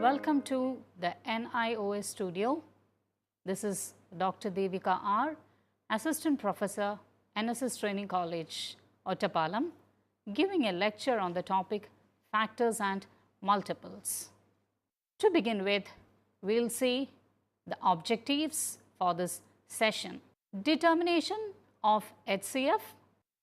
Welcome to the Nios Studio. This is Dr. Devika R., Assistant Professor, NSS Training College, Ottapalam, giving a lecture on the topic Factors and Multiples. To begin with, we will see the objectives for this session. Determination of HCF.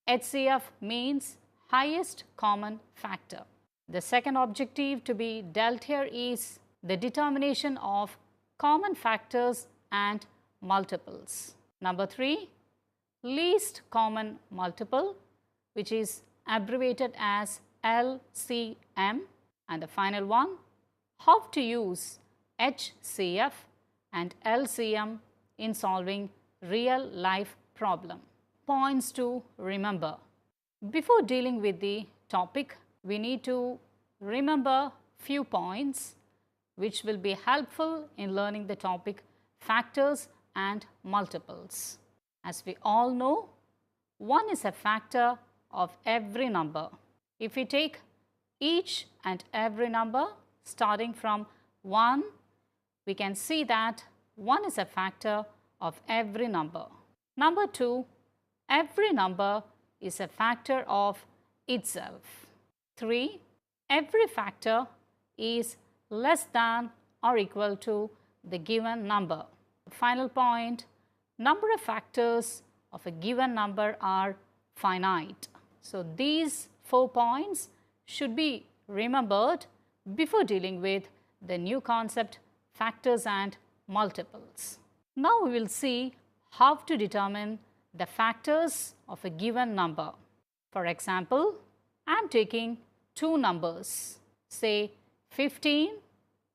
HCF means highest common factor. The second objective to be dealt here is the determination of common factors and multiples. Number 3, least common multiple, which is abbreviated as LCM. And the final one, how to use HCF and LCM in solving real life problem. Points to remember. Before dealing with the topic, we need to remember few points which will be helpful in learning the topic factors and multiples. As we all know, 1 is a factor of every number. If we take each and every number starting from 1, we can see that 1 is a factor of every number. Number 2, every number is a factor of itself. 3, every factor is less than or equal to the given number. Final point, number of factors of a given number are finite. So, these 4 points should be remembered before dealing with the new concept factors and multiples. Now, we will see how to determine the factors of a given number. For example, I am taking 2 numbers, say 15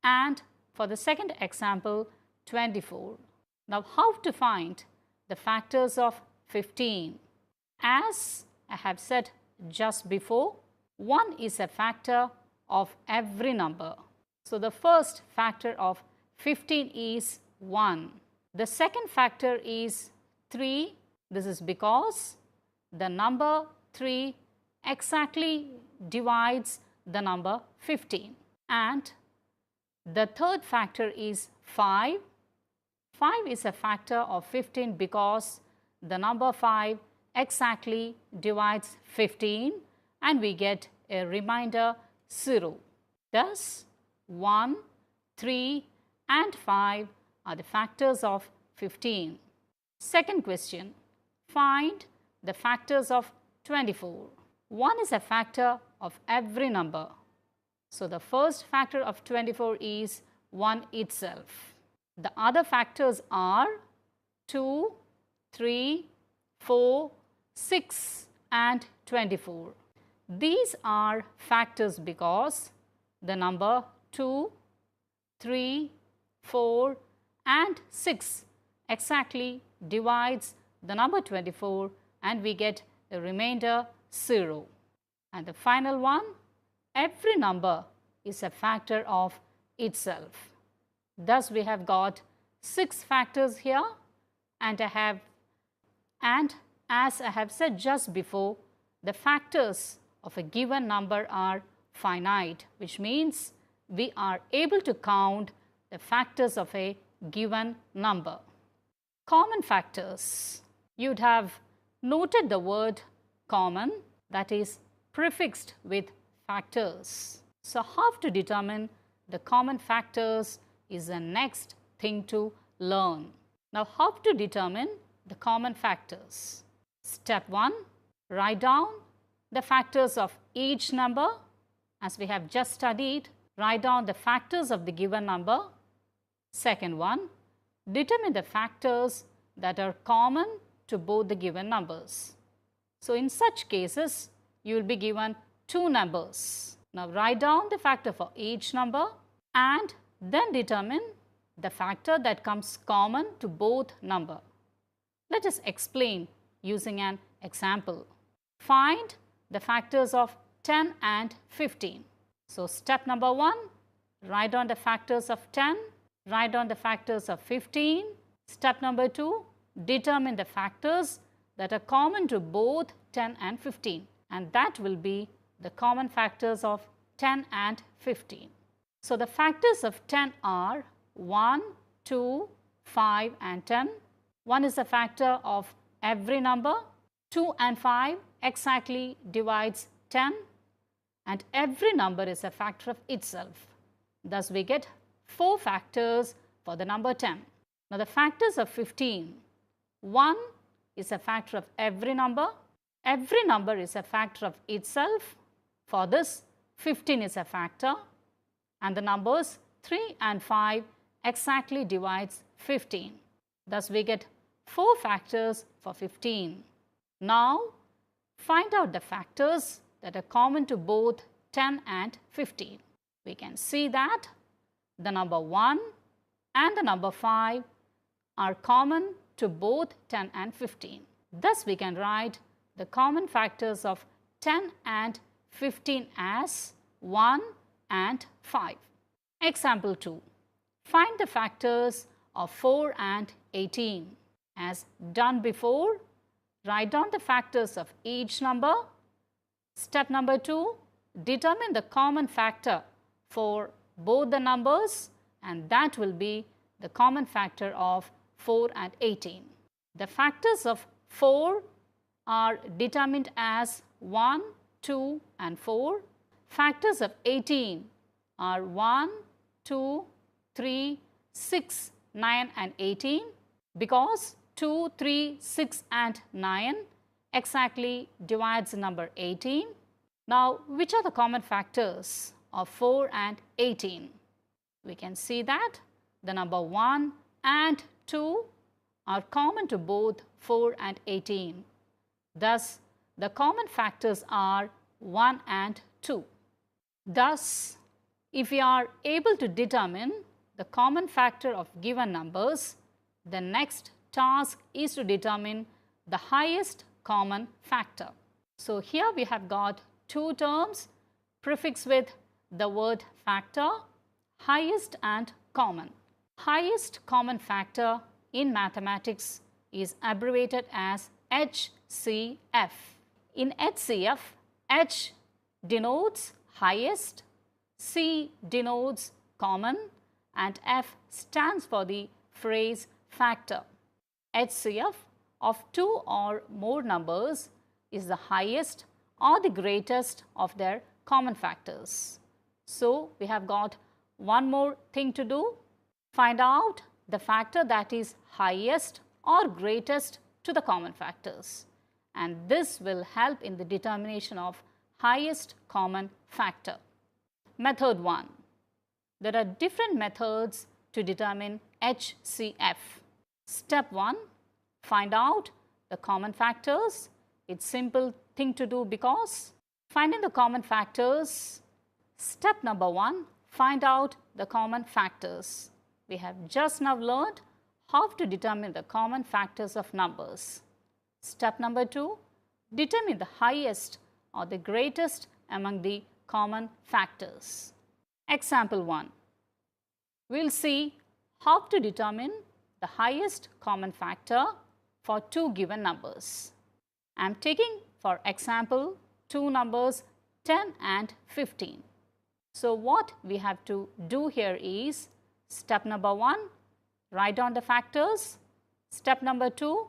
and for the second example 24. Now, how to find the factors of 15? As I have said just before, 1 is a factor of every number. So, the first factor of 15 is 1. The second factor is 3. This is because the number 3 exactly divides the number 15. And the third factor is 5. 5 is a factor of 15 because the number 5 exactly divides 15 and we get a remainder 0. Thus, 1, 3 and 5 are the factors of 15. Second question, find the factors of 24. 1 is a factor of every number. So, the first factor of 24 is 1 itself. The other factors are 2, 3, 4, 6 and 24. These are factors because the number 2, 3, 4 and 6 exactly divides the number 24 and we get a remainder 0. And the final one, every number is a factor of itself. Thus, we have got 6 factors here and as I have said just before, the factors of a given number are finite, which means we are able to count the factors of a given number. Common factors. You would have noted the word common, that is prefixed with factors. So, how to determine the common factors is the next thing to learn. Now, how to determine the common factors? Step 1, write down the factors of each number. As we have just studied, write down the factors of the given number. Second one, determine the factors that are common to both the given numbers. So, in such cases, you will be given 2 numbers. Now, write down the factor for each number and then determine the factor that comes common to both number. Let us explain using an example. Find the factors of 10 and 15. So, step number 1, write down the factors of 10, write down the factors of 15. Step number 2, determine the factors that are common to both 10 and 15, and that will be the common factors of 10 and 15. So, the factors of 10 are 1, 2, 5 and 10. 1 is a factor of every number. 2 and 5 exactly divides 10, and every number is a factor of itself. Thus, we get 4 factors for the number 10. Now, the factors of 15. 1 is a factor of every number. Every number is a factor of itself. For this, 15 is a factor, and the numbers 3 and 5 exactly divides 15. Thus, we get 4 factors for 15. Now, find out the factors that are common to both 10 and 15. We can see that the number 1 and the number 5 are common to both 10 and 15. Thus, we can write the common factors of 10 and 15 as 1 and 5. Example 2. Find the factors of 4 and 18. As done before, write down the factors of each number. Step number 2, determine the common factor for both the numbers, and that will be the common factor of 4 and 18. The factors of 4 are determined as 1, 2 and 4. Factors of 18 are 1, 2, 3, 6, 9 and 18, because 2, 3, 6 and 9 exactly divides the number 18. Now, which are the common factors of 4 and 18? We can see that the number 1 and 2 are common to both 4 and 18. Thus, the common factors are 1 and 2. Thus, if we are able to determine the common factor of given numbers, the next task is to determine the highest common factor. So, here we have got 2 terms prefixed with the word factor, highest and common. Highest common factor in mathematics is abbreviated as HCF. In HCF, H denotes highest, C denotes common, and F stands for the phrase factor. HCF of 2 or more numbers is the highest or the greatest of their common factors. So, we have got one more thing to do. Find out the factor that is highest or greatest to the common factors, and this will help in the determination of highest common factor. Method 1. There are different methods to determine HCF. Step 1. Find out the common factors. It's simple thing to do because finding the common factors. Step number 1. Find out the common factors. We have just now learned how to determine the common factors of numbers. Step number 2. Determine the highest or the greatest among the common factors. Example 1. We'll see how to determine the highest common factor for 2 given numbers. I am taking for example 2 numbers 10 and 15. So, what we have to do here is step number 1, write down the factors. Step number 2,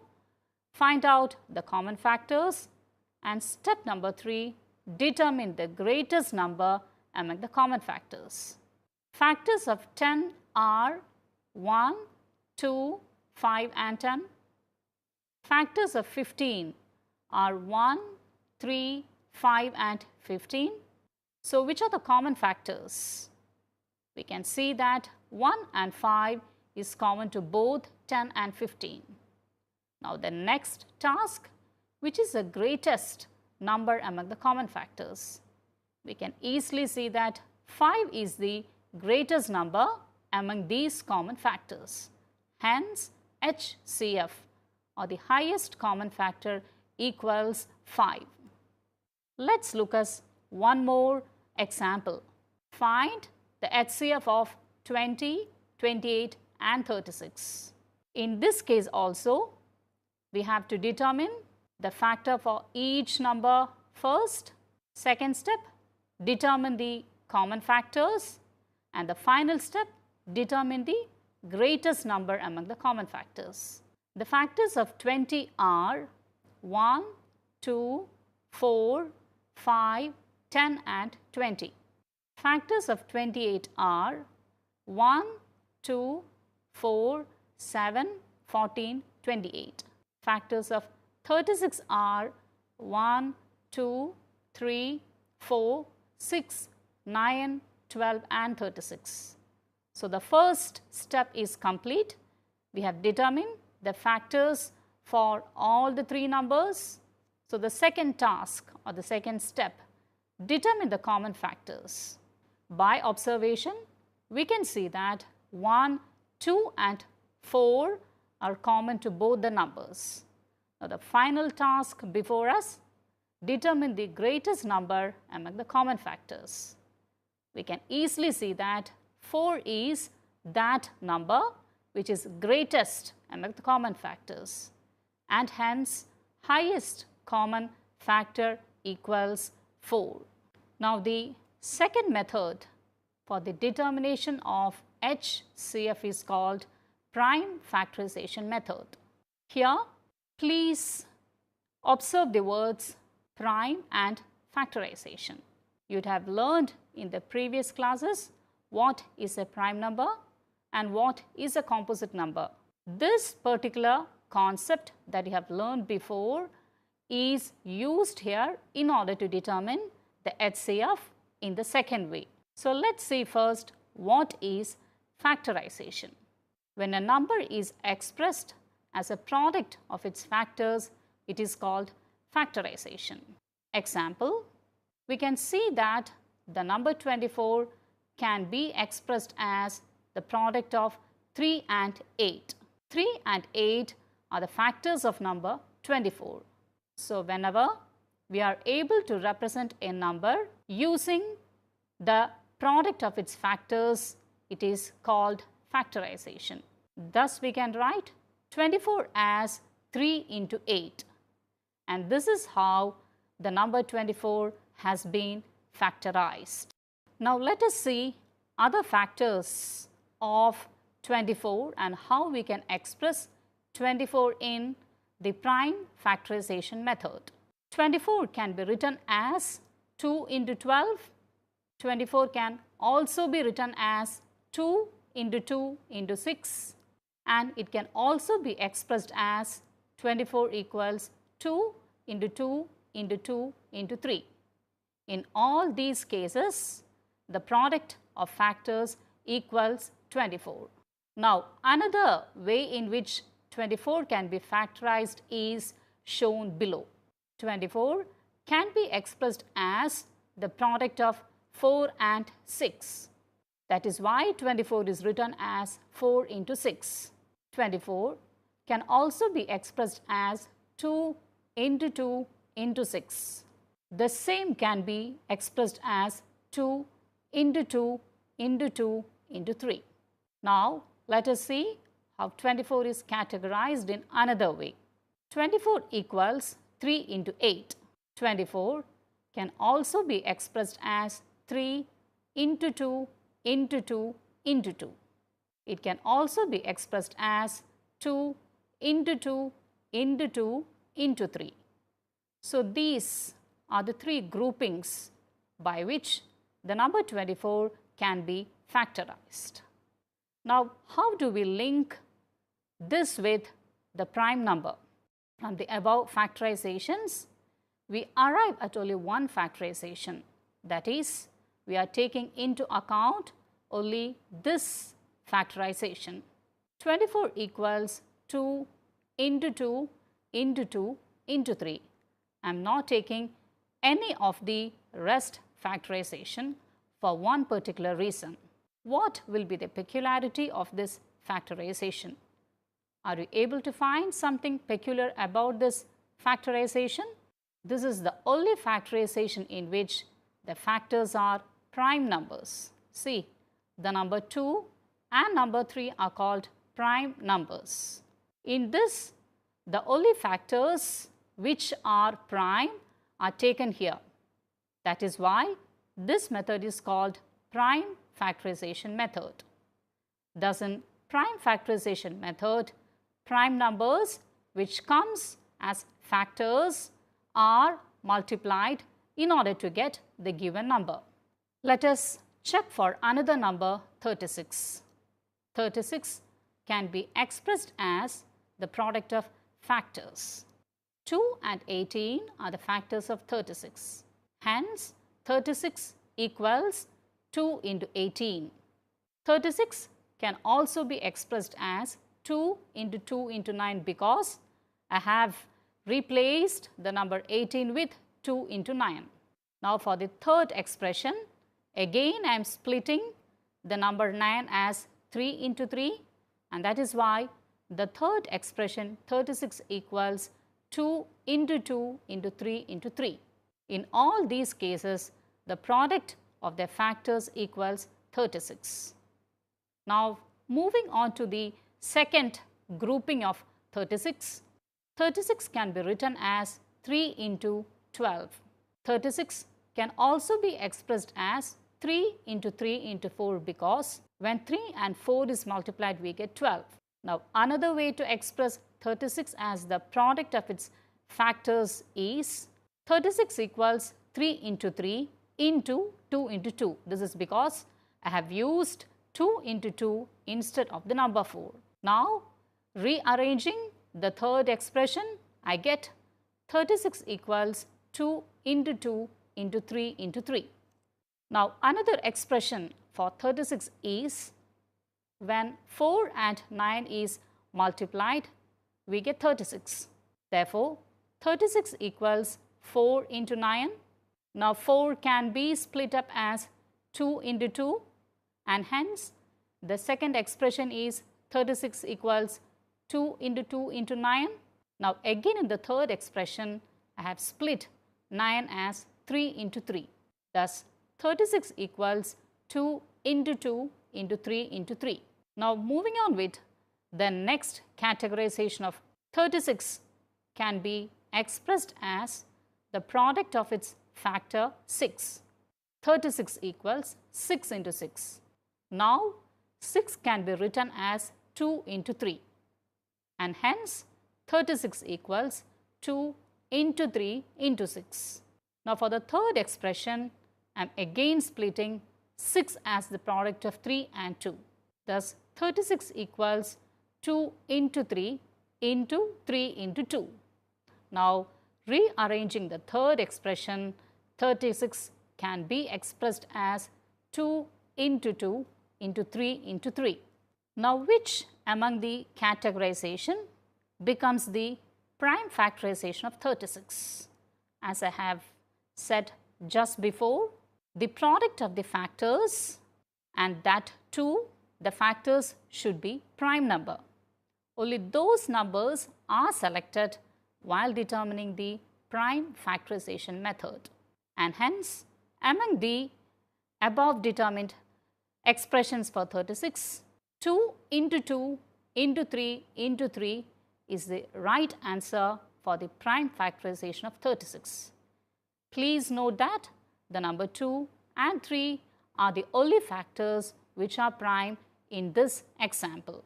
find out the common factors. And step number 3, determine the greatest number among the common factors. Factors of 10 are 1, 2, 5 and 10. Factors of 15 are 1, 3, 5 and 15. So, which are the common factors? We can see that 1 and 5 is common to both 10 and 15. Now, the next task, which is the greatest number among the common factors? We can easily see that 5 is the greatest number among these common factors. Hence, HCF or the highest common factor equals 5. Let's look at one more example. Find the HCF of 20, 28 and 36. In this case also, we have to determine the factor for each number first. Second step, determine the common factors. And the final step, determine the greatest number among the common factors. The factors of 20 are 1, 2, 4, 5, 10 and 20. Factors of 28 are 1, 2, 4, 7, 14, 28. Factors of 36 are 1, 2, 3, 4, 6, 9, 12 and 36. So, the first step is complete. We have determined the factors for all the three numbers. So, the second task or the second step, determine the common factors. By observation, we can see that 1, 2 and 4 are common to both the numbers. Now, the final task before us, determine the greatest number among the common factors. We can easily see that 4 is that number which is greatest among the common factors, and hence highest common factor equals 4. Now, the second method for the determination of HCF is called prime factorization method. Here, please observe the words prime and factorization. You would have learned in the previous classes what is a prime number and what is a composite number. This particular concept that you have learned before is used here in order to determine the HCF in the second way. So, let us see first what is factorization. When a number is expressed as a product of its factors, it is called factorization. Example, we can see that the number 24 can be expressed as the product of 3 and 8. 3 and 8 are the factors of number 24. So, whenever we are able to represent a number using the product of its factors, it is called factorization. Thus, we can write 24 as 3 into 8, and this is how the number 24 has been factorized. Now, let us see other factors of 24 and how we can express 24 in the prime factorization method. 24 can be written as 2 into 12. 24 can also be written as 2 into 2 into 6, and it can also be expressed as 24 equals 2 into 2 into 2 into 3. In all these cases, the product of factors equals 24. Now, another way in which 24 can be factorized is shown below. 24 can be expressed as the product of 4 and 6. That is why 24 is written as 4 into 6. 24 can also be expressed as 2 into 2 into 6. The same can be expressed as 2 into 2 into 2 into 3. Now, let us see how 24 is categorized in another way. 24 equals 3 into 8. 24 can also be expressed as 3 into 2 into 2 into 2. It can also be expressed as 2 into 2 into 2 into 3. So, these are the three groupings by which the number 24 can be factorized. Now, how do we link this with the prime number? From the above factorizations, we arrive at only one factorization. That is, we are taking into account only this factorization. 24 equals 2 into 2 into 2 into 3. I am not taking any of the rest factorization for one particular reason. What will be the peculiarity of this factorization? Are you able to find something peculiar about this factorization? This is the only factorization in which the factors are prime numbers. See, the number 2 and number 3 are called prime numbers. In this, the only factors which are prime are taken here. That is why this method is called prime factorization method. Thus, in prime factorization method, prime numbers which comes as factors are multiplied in order to get the given number. Let us check for another number 36. 36 can be expressed as the product of factors. 2 and 18 are the factors of 36. Hence, 36 equals 2 into 18. 36 can also be expressed as 2 into 2 into 9 because I have replaced the number 18 with 2 into 9. Now, for the third expression, again I am splitting the number 9 as 3 into 3, and that is why the third expression 36 equals 2 into 2 into 3 into 3. In all these cases, the product of their factors equals 36. Now, moving on to the second grouping of 36. 36 can be written as 3 into 12. 36 can also be expressed as 3 into 3 into 4 because when 3 and 4 is multiplied, we get 12. Now, another way to express 36 as the product of its factors is 36 equals 3 into 3 into 2 into 2. This is because I have used 2 into 2 instead of the number 4. Now, rearranging the third expression, I get 36 equals 2 into 2 into 3 into 3. Now, another expression for 36 is when 4 and 9 is multiplied, we get 36. Therefore, 36 equals 4 into 9. Now, 4 can be split up as 2 into 2, and hence the second expression is 36 equals 2 into 2 into 9. Now, again in the third expression, I have split 9 as 3 into 3. Thus, 36 equals 2 into 2 into 3 into 3. Now, moving on with the next categorization of 36 can be expressed as the product of its factor 6. 36 equals 6 into 6. Now, 6 can be written as 2 into 3, and hence 36 equals 2 into 3 into 6. Now, for the third expression, I am again splitting 6 as the product of 3 and 2. Thus, 36 equals 2 into 3 into 3 into 2. Now, rearranging the third expression, 36 can be expressed as 2 into 2 into 3 into 3. Now, which among the categorization becomes the prime factorization of 36? As I have said just before, the product of the factors, and that too the factors should be prime number. Only those numbers are selected while determining the prime factorization method, and hence among the above determined expressions for 36, 2 into 2 into 3 into 3 is the right answer for the prime factorization of 36. Please note that the number 2 and 3 are the only factors which are prime in this example.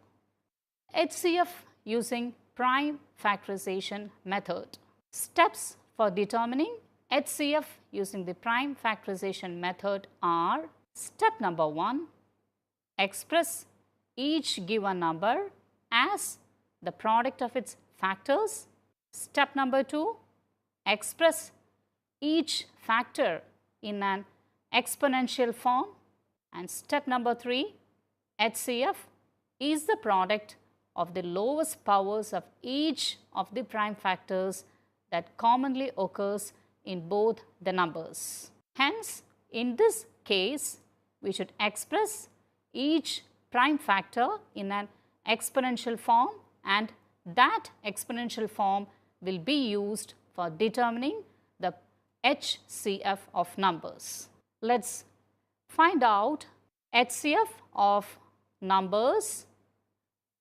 HCF using prime factorization method. Steps for determining HCF using the prime factorization method are: step number 1, express each given number as the product of its factors. Step number 2, express each factor in an exponential form. And step number 3, HCF is the product of the lowest powers of each of the prime factors that commonly occurs in both the numbers. Hence, in this case, we should express each prime factor in an exponential form, and that exponential form will be used for determining the HCF of numbers. Let's find out HCF of numbers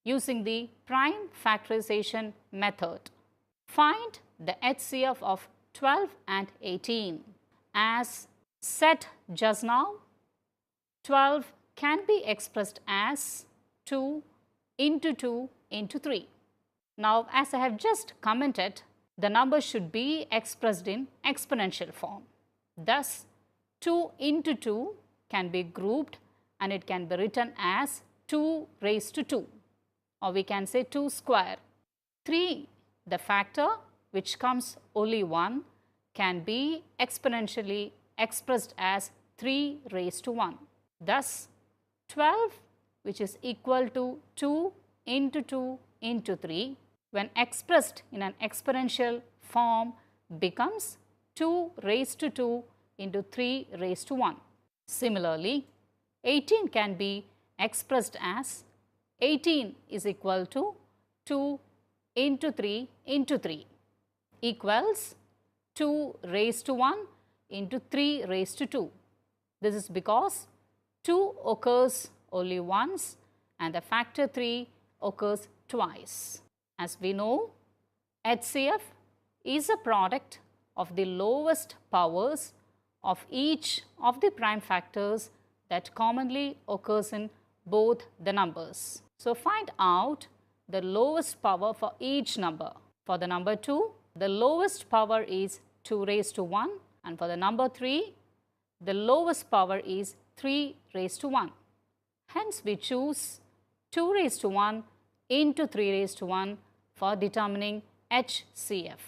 using the prime factorization method. Find the HCF of 12 and 18. As said just now, 12 can be expressed as 2 into 2 into 3. Now, as I have just commented, the number should be expressed in exponential form. Thus, 2 into 2 can be grouped and it can be written as 2 raised to 2, or we can say 2 square. 3, the factor which comes only 1, can be exponentially expressed as 3 raised to 1. Thus, 12, which is equal to 2 into 2 into 3, when expressed in an exponential form, becomes 2 raised to 2 into 3 raised to 1. Similarly, 18 can be expressed as 18 is equal to 2 into 3 into 3 equals 2 raised to 1 into 3 raised to 2. This is because 2 occurs only once and the factor 3 occurs twice. As we know, HCF is a product of the lowest powers of each of the prime factors that commonly occurs in both the numbers. So, find out the lowest power for each number. For the number 2, the lowest power is 2 raised to 1, and for the number 3, the lowest power is 3 raised to 1. Hence, we choose 2 raised to 1 into 3 raised to 1 for determining HCF.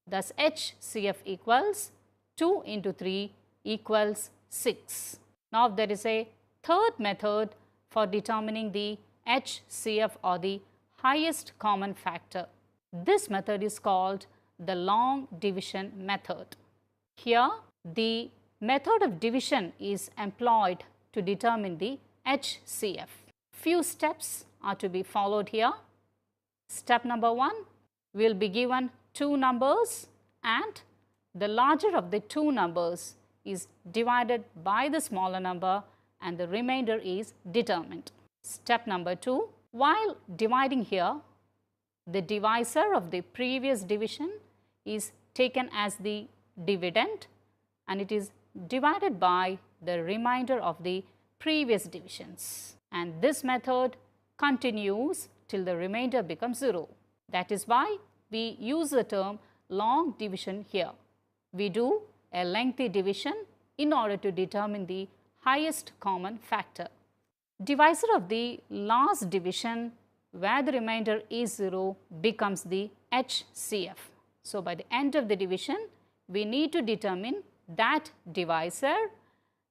Thus, HCF equals 2 into 3 equals 6. Now, there is a third method for determining the HCF, or the highest common factor. This method is called the long division method. Here, the method of division is employed to determine the HCF. Few steps are to be followed here. Step number 1, we will be given two numbers and the larger of the two numbers is divided by the smaller number and the remainder is determined. Step number 2, while dividing here, the divisor of the previous division is taken as the dividend and it is divided by the remainder of the previous divisions. And this method continues till the remainder becomes 0. That is why we use the term long division here. We do a lengthy division in order to determine the highest common factor. Divisor of the last division where the remainder is 0 becomes the HCF. So, by the end of the division, we need to determine that divisor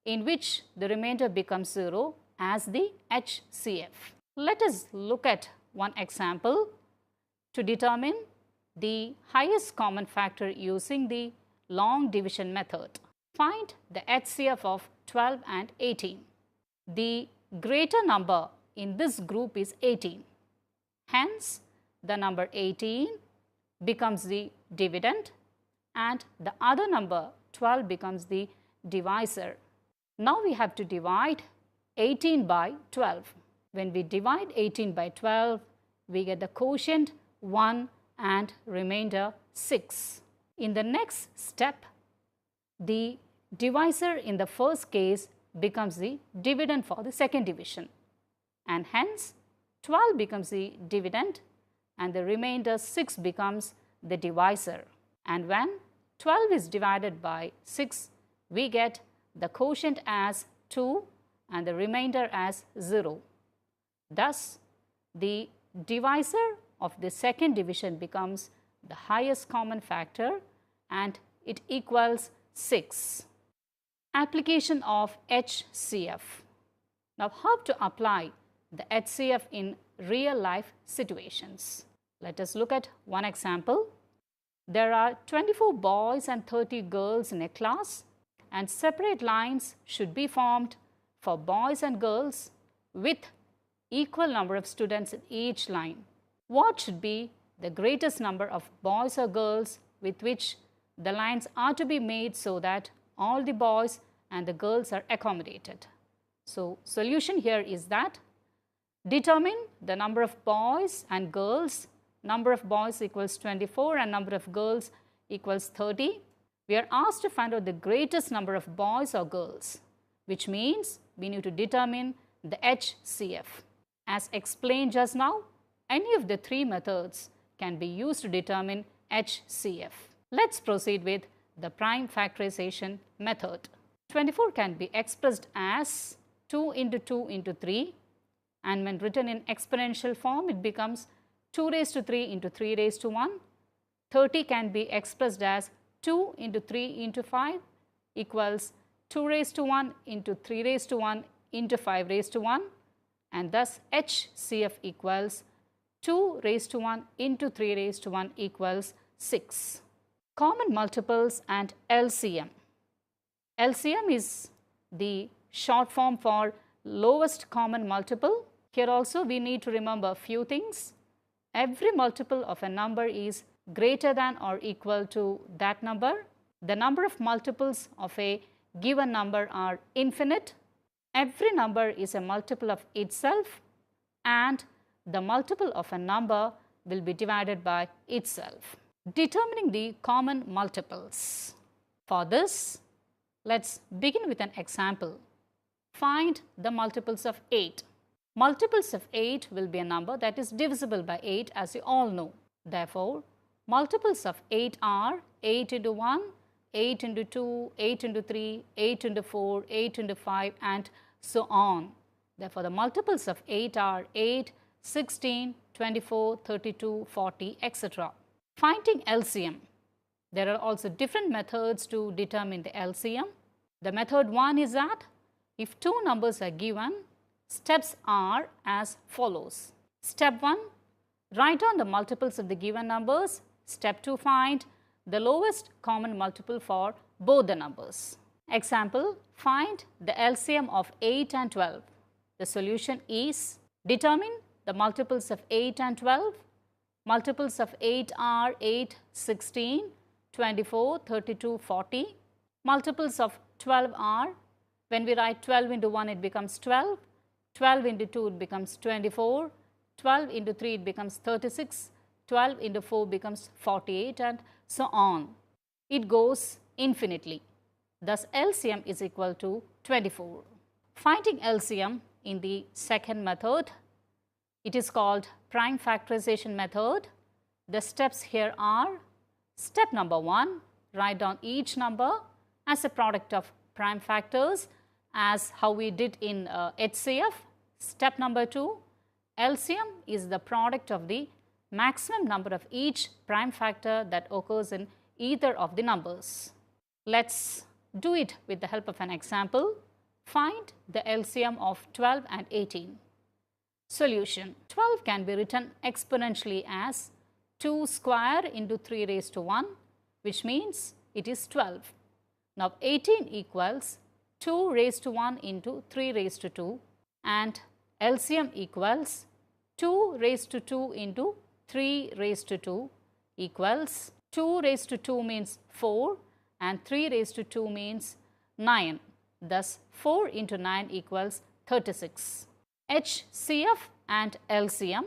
in which the remainder becomes 0 as the HCF. Let us look at one example to determine the highest common factor using the long division method. Find the HCF of 12 and 18. The greater number in this group is 18. Hence, the number 18 becomes the dividend and the other number 12 becomes the divisor. Now, we have to divide 18 by 12. When we divide 18 by 12, we get the quotient 1 and remainder 6. In the next step, the divisor in the first case becomes the dividend for the second division and hence 12 becomes the dividend and the remainder 6 becomes the divisor. And when 12 is divided by 6, we get the quotient as 2 and the remainder as 0. Thus, the divisor of the second division becomes the highest common factor and it equals 6. Application of HCF. Now, how to apply the HCF in real life situations? Let us look at one example. There are 24 boys and 30 girls in a class and separate lines should be formed for boys and girls with equal number of students in each line. What should be the greatest number of boys or girls with which the lines are to be made so that all the boys and the girls are accommodated? So, solution here is that determine the number of boys and girls. Number of boys equals 24 and number of girls equals 30. We are asked to find out the greatest number of boys or girls, which means we need to determine the HCF. As explained just now, any of the three methods can be used to determine HCF. Let's proceed with the prime factorization method. 24 can be expressed as 2 into 2 into 3, and when written in exponential form it becomes 2 raised to 3 into 3 raised to 1. 30 can be expressed as 2 into 3 into 5 equals 2 raised to 1 into 3 raised to 1 into 5 raised to 1, and thus HCF equals 2 raised to 1 into 3 raised to 1 equals 6. Common multiples and LCM. LCM is the short form for lowest common multiple. Here also we need to remember a few things. Every multiple of a number is greater than or equal to that number. The number of multiples of a given number are infinite. Every number is a multiple of itself, and the multiple of a number will be divided by itself. Determining the common multiples. For this, let's begin with an example. Find the multiples of 8. Multiples of 8 will be a number that is divisible by 8, as you all know. Therefore, multiples of 8 are 8 into 1, 8 into 2, 8 into 3, 8 into 4, 8 into 5, and so on. Therefore, the multiples of 8 are 8, 16, 24, 32, 40, etc. Finding LCM. There are also different methods to determine the LCM. The method 1 is that if two numbers are given, steps are as follows. Step 1, write down the multiples of the given numbers. Step 2, find the lowest common multiple for both the numbers. Example, find the LCM of 8 and 12. The solution is determine the multiples of 8 and 12. Multiples of 8 are 8, 16, 24, 32, 40. Multiples of 12 are, when we write 12 into 1 it becomes 12, 12 into 2 it becomes 24, 12 into 3 it becomes 36, 12 into 4 becomes 48, and so on. It goes infinitely. Thus, LCM is equal to 24. Finding LCM in the second method, it is called prime factorization method. The steps here are: step number 1, write down each number as a product of prime factors as how we did in HCF. Step number 2, LCM is the product of the maximum number of each prime factor that occurs in either of the numbers. Let's do it with the help of an example. Find the LCM of 12 and 18. Solution: 12 can be written exponentially as 2 square into 3 raised to 1, which means it is 12. Now 18 equals 2 raised to 1 into 3 raised to 2, and LCM equals 2 raised to 2 into 3 raised to 2 equals 2 raised to 2 means 4 and 3 raised to 2 means 9. Thus 4 into 9 equals 36. HCF and LCM.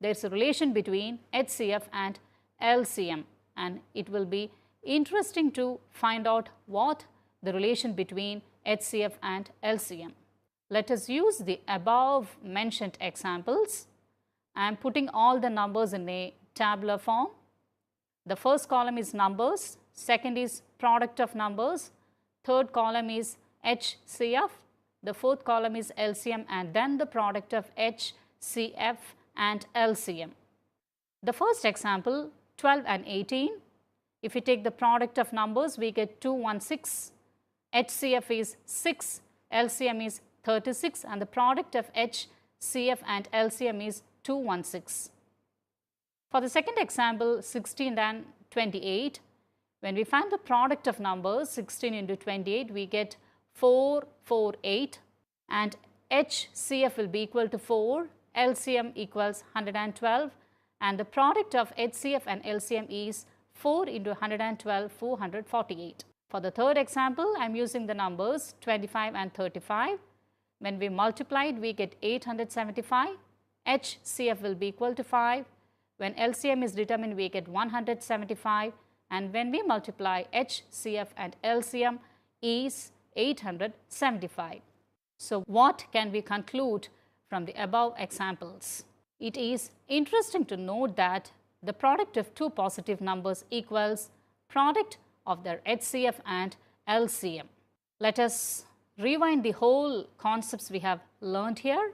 There is a relation between HCF and LCM, and it will be interesting to find out what the relation between HCF and LCM. Let us use the above mentioned examples. I am putting all the numbers in a tabular form. The first column is numbers, second is product of numbers, third column is HCF, the fourth column is LCM, and then the product of HCF and LCM. The first example, 12 and 18, if we take the product of numbers, we get 216, HCF is 6, LCM is 36, and the product of HCF and LCM is 216. For the second example, 16 and 28, when we find the product of numbers, 16 into 28, we get 448, and HCF will be equal to 4, LCM equals 112, and the product of HCF and LCM is 4 into 112, 448. For the third example, I am using the numbers 25 and 35. When we multiply it, we get 875. HCF will be equal to 5. When LCM is determined, we get 175. And when we multiply HCF and LCM is 875. So what can we conclude from the above examples? It is interesting to note that the product of two positive numbers equals product of their HCF and LCM. Let us rewind the whole concepts we have learned here.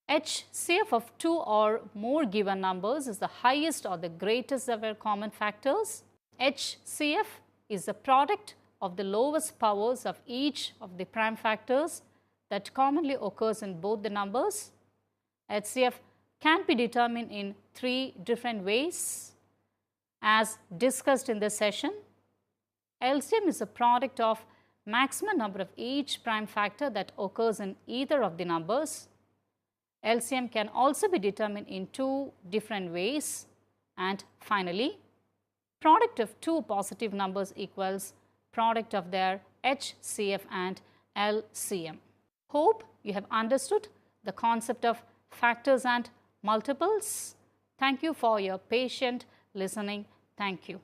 HCF of two or more given numbers is the highest or the greatest of their common factors. HCF is the product of the lowest powers of each of the prime factors that commonly occurs in both the numbers. HCF can be determined in three different ways. As discussed in this session, LCM is a product of maximum number of each prime factor that occurs in either of the numbers. LCM can also be determined in two different ways. And finally, product of two positive numbers equals product of their HCF and LCM. Hope you have understood the concept of factors and multiples. Thank you for your patient listening. Thank you.